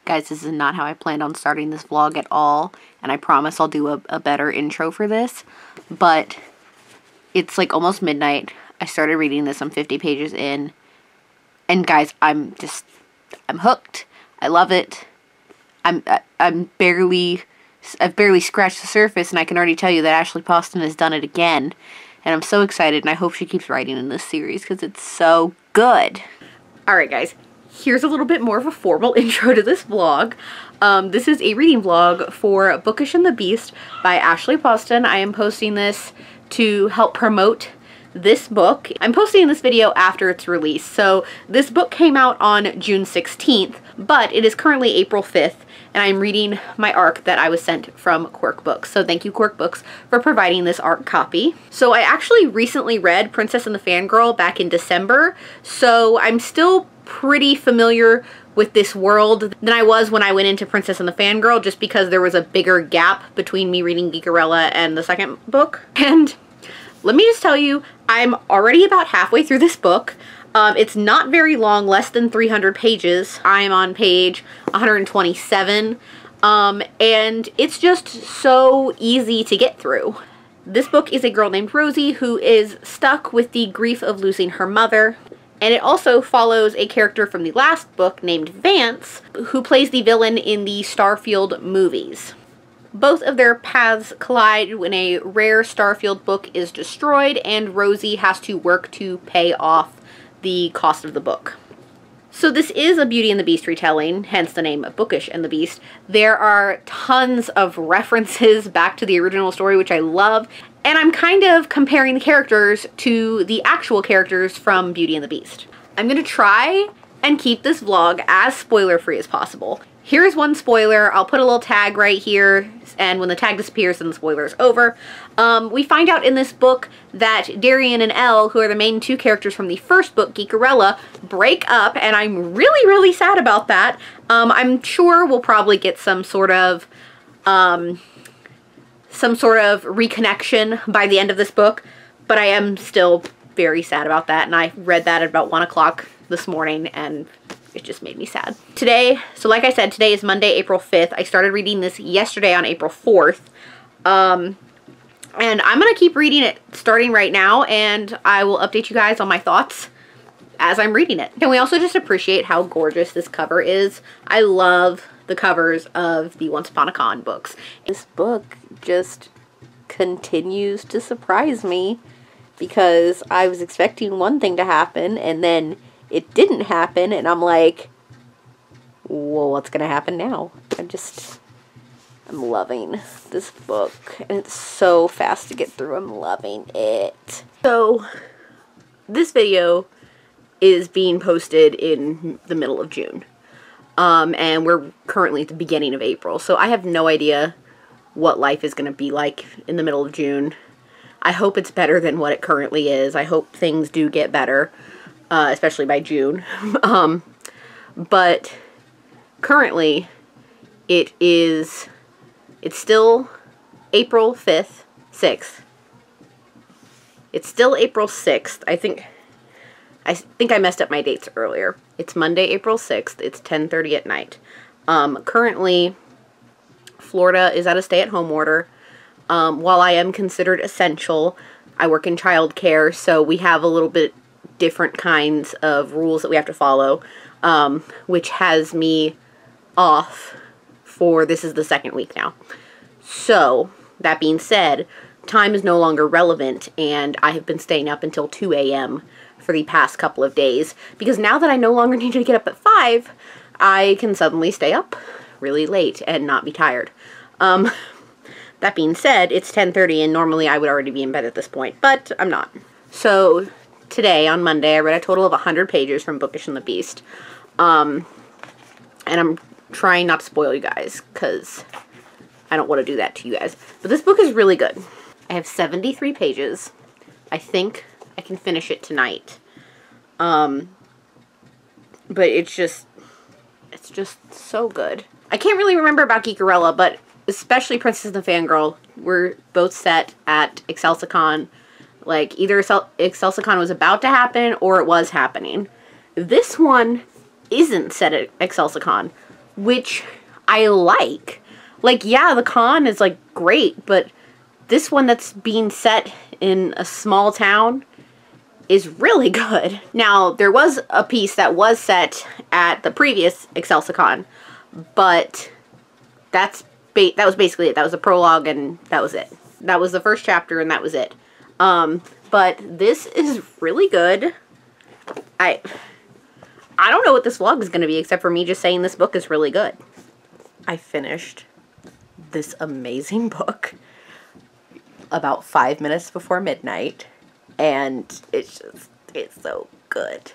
Guys, this is not how I planned on starting this vlog at all, and I promise I'll do a better intro for this, but it's like almost midnight. I started reading this, I'm 50 pages in, and guys, I'm hooked. I love it. I've barely scratched the surface, and I can already tell you that Ashley Poston has done it again, and I'm so excited, and I hope she keeps writing in this series, because it's so good. Alright guys, here's a little bit more of a formal intro to this vlog. This is a reading vlog for Bookish and the Beast by Ashley Poston. I am posting this to help promote this book. I'm posting this video after its release, so this book came out on June 16th, but it is currently April 5th, and I'm reading my ARC that I was sent from Quirk Books. So thank you, Quirk Books, for providing this ARC copy. So I actually recently read Princess and the Fangirl back in December, so I'm still pretty familiar with this world than I was when I went into Princess and the Fangirl, just because there was a bigger gap between me reading Geekerella and the second book. And let me just tell you, I'm already about halfway through this book. It's not very long, less than 300 pages. I'm on page 127, and it's just so easy to get through. This book is a girl named Rosie who is stuck with the grief of losing her mother, and it also follows a character from the last book named Vance, who plays the villain in the Starfield movies. Both of their paths collide when a rare Starfield book is destroyed, and Rosie has to work to pay off the cost of the book. So this is a Beauty and the Beast retelling, hence the name Bookish and the Beast. There are tons of references back to the original story, which I love, and I'm kind of comparing the characters to the actual characters from Beauty and the Beast. I'm gonna try and keep this vlog as spoiler-free as possible. Here's one spoiler. I'll put a little tag right here, and when the tag disappears, then the spoiler is over. We find out in this book that Darian and Elle, who are the main two characters from the first book, Geekerella, break up, and I'm really, really sad about that. I'm sure we'll probably get some sort of reconnection by the end of this book, but I am still very sad about that, and I read that at about 1 o'clock this morning, and it just made me sad. Today, so like I said, today is Monday, April 5th. I started reading this yesterday on April 4th. And I'm going to keep reading it starting right now, and I will update you guys on my thoughts as I'm reading it. And we also just appreciate how gorgeous this cover is. I love the covers of the Once Upon a Con books. This book just continues to surprise me, because I was expecting one thing to happen, and then it didn't happen, and I'm like, well, what's gonna happen now? I'm loving this book, and it's so fast to get through. I'm loving it. So, this video is being posted in the middle of June, and we're currently at the beginning of April, so I have no idea what life is gonna be like in the middle of June. I hope it's better than what it currently is. I hope things do get better. Especially by June. But currently it's still April 5th, 6th. It's still April 6th. I think I messed up my dates earlier. It's Monday, April 6th. It's 10:30 at night. Currently, Florida is at a stay-at-home order. While I am considered essential, I work in childcare, so we have a little bit different kinds of rules that we have to follow, which has me off for, this is the second week now. So, that being said, time is no longer relevant, and I have been staying up until 2 a.m. for the past couple of days, because now that I no longer need to get up at 5, I can suddenly stay up really late and not be tired. That being said, it's 10:30, and normally I would already be in bed at this point, but I'm not. So, today, on Monday, I read a total of 100 pages from Bookish and the Beast. And I'm trying not to spoil you guys, because I don't want to do that to you guys. But this book is really good. I have 73 pages. I think I can finish it tonight. But it's just so good. I can't really remember about Geekerella, but especially Princess and the Fangirl were both set at Excelsicon. Like, either Excelsicon was about to happen or it was happening. This one isn't set at Excelsicon. which I like. Like, yeah, the con is, like, great, but this one that's being set in a small town is really good. Now, there was a piece that was set at the previous ExcelsiCon, but that was basically it. That was the prologue, and that was it. That was the first chapter, and that was it. But this is really good. I don't know what this vlog is going to be, except for me just saying this book is really good. I finished this amazing book about 5 minutes before midnight, and it's so good.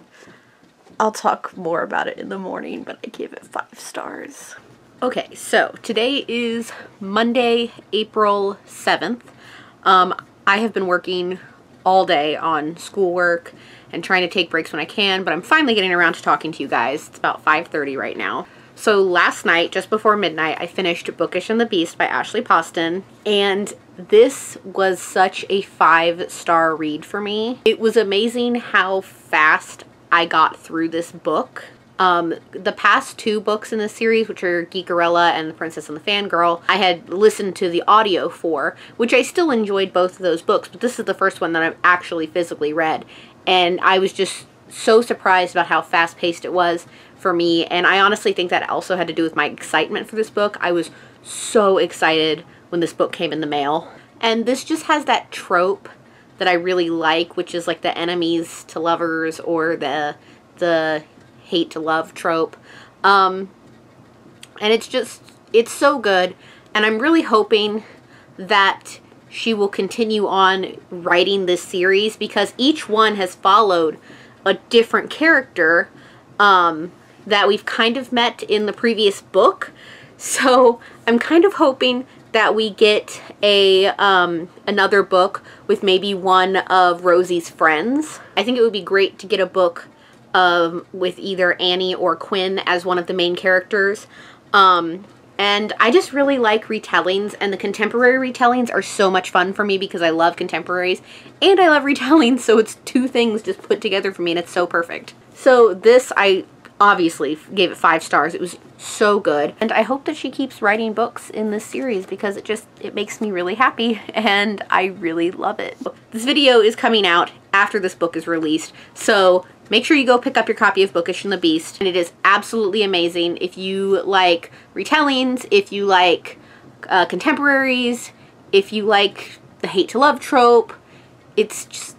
I'll talk more about it in the morning, but I gave it 5 stars. Okay, so today is Monday, April 7th. I have been working all day on schoolwork and trying to take breaks when I can, but I'm finally getting around to talking to you guys. It's about 5:30 right now. So last night, just before midnight, I finished Bookish and the Beast by Ashley Poston, and this was such a 5-star read for me. It was amazing how fast I got through this book. The past 2 books in this series, which are Geekerella and The Princess and the Fangirl, I had listened to the audio for, which I still enjoyed both of those books, but this is the first one that I've actually physically read, and I was just so surprised about how fast-paced it was for me, and I honestly think that also had to do with my excitement for this book. I was so excited when this book came in the mail. And this just has that trope that I really like, which is like the enemies to lovers, or the hate to love trope. And it's so good, and I'm really hoping that she will continue on writing this series, because each one has followed a different character that we've kind of met in the previous book. So I'm kind of hoping that we get another book with maybe one of Rosie's friends. I think it would be great to get a book with either Annie or Quinn as one of the main characters. And I just really like retellings, and the contemporary retellings are so much fun for me because I love contemporaries and I love retellings, so it's 2 things just put together for me, and it's so perfect. So this, I obviously gave it 5 stars. It was so good, and I hope that she keeps writing books in this series because it makes me really happy, and I really love it. This video is coming out after this book is released, so make sure you go pick up your copy of Bookish and the Beast, and it is absolutely amazing. If you like retellings, if you like contemporaries, if you like the hate to love trope, it's just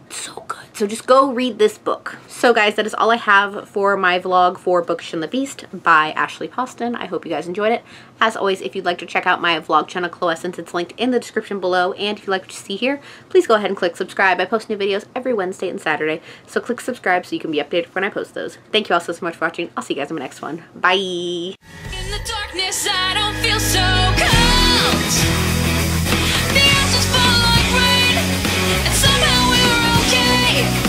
so good. So just go read this book. So guys, that is all I have for my vlog for Bookish and the Beast by Ashley Poston. I hope you guys enjoyed it. As always, if you'd like to check out my vlog channel, Cloessence, it's linked in the description below. And if you like what you see here, please go ahead and click subscribe. I post new videos every Wednesday and Saturday, so click subscribe so you can be updated when I post those. Thank you all so much for watching. I'll see you guys in my next one. Bye! In the darkness, I don't feel so cold. The answers fall like rain, and somehow we're okay.